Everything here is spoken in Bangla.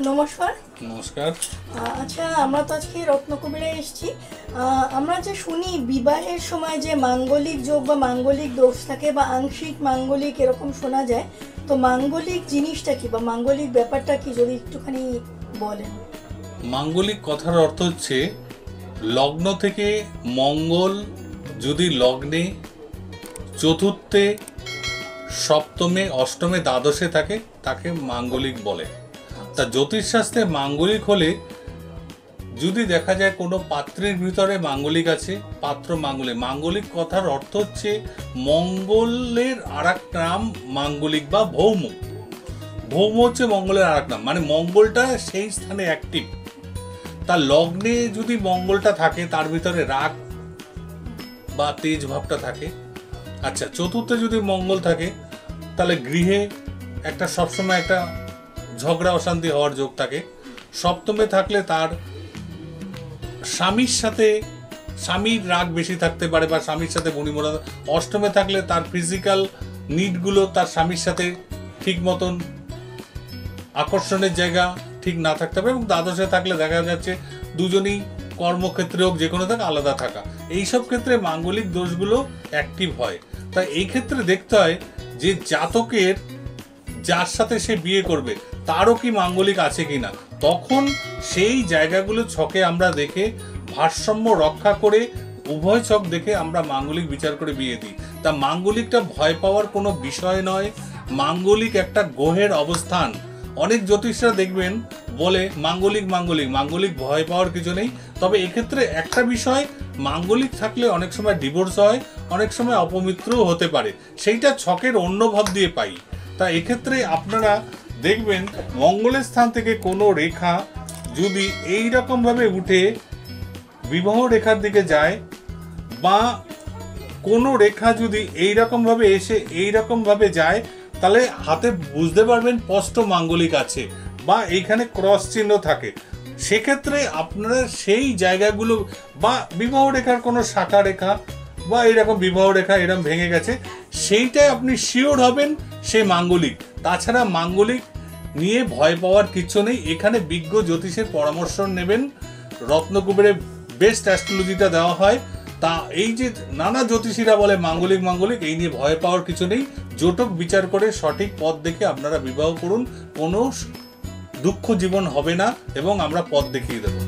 নমস্কার। নমস্কার। আচ্ছা, আমরা তো আজকে রত্নকুবেরে এসেছি। আমরা যে শুনি বিবাহের সময় যে মাঙ্গলিক যোগ বা মাঙ্গলিক দোষ থাকে বা আংশিক মাঙ্গলিক এরকম শোনা যায়, তো মাঙ্গলিক জিনিসটা কি বা মাঙ্গলিক ব্যাপারটা কি যদি একটুখানি বলেন। মাঙ্গলিক কথার অর্থ হচ্ছে লগ্ন থেকে মঙ্গল যদি লগ্নে, চতুর্থে, সপ্তমে, অষ্টমে, দ্বাদশে থাকে তাকে মাঙ্গলিক বলে। তা জ্যোতিষশাস্ত্রে মাঙ্গলিক হলে যদি দেখা যায় কোনো পাত্রের ভিতরে মাঙ্গলিক আছে, পাত্র মাঙ্গলিক। মাঙ্গলিক কথার অর্থ হচ্ছে মঙ্গলের আর এক নাম মাঙ্গলিক বা ভৌম। ভৌম হচ্ছে মঙ্গলের আর এক নাম, মানে মঙ্গলটা সেই স্থানে অ্যাক্টিভ। তার লগ্নে যদি মঙ্গলটা থাকে তার ভিতরে রাগ বা তেজ ভাবটা থাকে। আচ্ছা, চতুর্থে যদি মঙ্গল থাকে তাহলে গৃহে একটা সবসময় একটা ঝগড়া অশান্তি হওয়ার যোগ থাকে। সপ্তমে থাকলে তার স্বামীর সাথে স্বামীর রাগ বেশি থাকতে পারে বা স্বামীর সাথে বনিমরা। অষ্টমে থাকলে তার ফিজিক্যাল নিডগুলো তার স্বামীর সাথে ঠিক মতন আকর্ষণের জায়গা ঠিক না থাকতে পারে। এবং দ্বাদশে থাকলে দেখা যাচ্ছে দুজনেই কর্মক্ষেত্রে হোক যে কোনো থাকে আলাদা থাকা। এইসব ক্ষেত্রে মাঙ্গলিক দোষগুলো অ্যাক্টিভ হয়। তাই এই ক্ষেত্রে দেখতে হয় যে জাতকের যার সাথে সে বিয়ে করবে তারও কি মাঙ্গলিক আছে কিনা। তখন সেই জায়গাগুলো ছকে আমরা দেখে ভারসাম্য রক্ষা করে উভয় ছক দেখে আমরা মাঙ্গলিক বিচার করে বিয়ে দিই। তা মাঙ্গলিকটা ভয় পাওয়ার কোনো বিষয় নয়। মাঙ্গলিক একটা গ্রহের অবস্থান। অনেক জ্যোতিষরা দেখবেন বলে মাঙ্গলিক মাঙ্গলিক মাঙ্গলিক, ভয় পাওয়ার কিছু নেই। তবে এক্ষেত্রে একটা বিষয়, মাঙ্গলিক থাকলে অনেক সময় ডিভোর্স হয়, অনেক সময় অপমিত্রও হতে পারে। সেইটা ছকের অন্য ভাব দিয়ে পাই। তা এক্ষেত্রে আপনারা দেখবেন মঙ্গলের স্থান থেকে কোনো রেখা যদি এই রকমভাবে উঠে বিবাহ রেখার দিকে যায় বা কোনো রেখা যদি এই রকমভাবে এসে এই রকমভাবে যায়, তাহলে হাতে বুঝতে পারবেন স্পষ্ট মাঙ্গলিক আছে বা এইখানে ক্রস চিহ্ন থাকে। সেক্ষেত্রে আপনারা সেই জায়গাগুলো বা বিবাহ রেখার কোনো শাখা রেখা বা এইরকম বিবাহ রেখা এরকম ভেঙে গেছে, সেইটাই আপনি শিওর হবেন সে মাঙ্গলিক। তাছাড়া মাঙ্গলিক নিয়ে ভয় পাওয়ার কিছু নেই। এখানে বিজ্ঞ জ্যোতিষের পরামর্শ নেবেন। রত্নকুবেরে বেস্ট অ্যাস্ট্রোলজিটা দেওয়া হয়। তা এই যে নানা জ্যোতিষীরা বলে মাঙ্গলিক মাঙ্গলিক, এই নিয়ে ভয় পাওয়ার কিছু নেই। জোটক বিচার করে সঠিক পথ দেখে আপনারা বিবাহ করুন, কোনো দুঃখ জীবন হবে না এবং আমরা পথ দেখিয়ে দেবো।